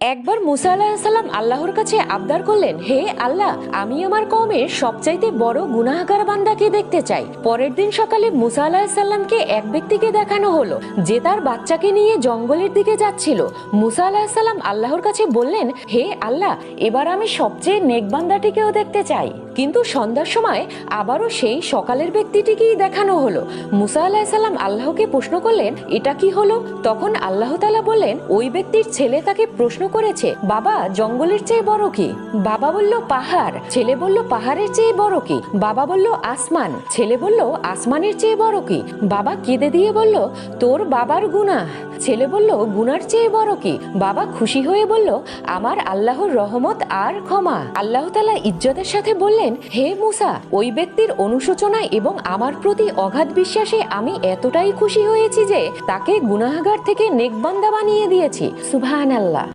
একবার মুসা আলাহিসাল্লাম আল্লাহর কাছে আবদার করলেন, হে আল্লাহ, আমি আমার কওমের সবচাইতে বড় গুনাহগার বান্দাকে দেখতে চাই। পরের দিন সকালে মুসা আলাহিসাল্লামকে এক ব্যক্তিকে দেখানো হলো যে তার বাচ্চাকে নিয়ে জঙ্গলের দিকে যাচ্ছিল। মুসা আলাহিসাল্লাম আল্লাহর কাছে বললেন, হে আল্লাহ, এবার আমি সবচেয়ে নেক বান্দাটিকেও দেখতে চাই। কিন্তু সন্ধ্যার সময় আবারও সেই সকালের ব্যক্তিটিকেই দেখানো হলো। মুসা আলাহিসাল্লাম আল্লাহকে প্রশ্ন করলেন, এটা কি হলো? তখন আল্লাহ তাআলা বললেন, ওই ব্যক্তির ছেলে তাকে প্রশ্ন করেছে, বাবা, জঙ্গলের চেয়ে বড় কি? বাবা বলল, পাহাড়। ছেলে বলল, পাহাড়ের চেয়ে বড় কি? বাবা বলল, আসমান। ছেলে বলল, আসমানের চেয়ে বড় কি? বাবা কেঁদে দিয়ে বলল, তোর বাবার গুনাহ। ছেলে বলল, গুনার চেয়ে বড় কি? বাবা খুশি হয়ে বলল, আমার আল্লাহর রহমত আর ক্ষমা। আল্লাহ তাআলা ইজ্জতের সাথে বললেন, হে মুসা, ওই ব্যক্তির অনুশোচনা এবং আমার প্রতি অগাধ বিশ্বাসে আমি এতটাই খুশি হয়েছি যে তাকে গুনাহগার থেকে নেক বান্দা বানিয়ে দিয়েছি। সুবহানাল্লাহ।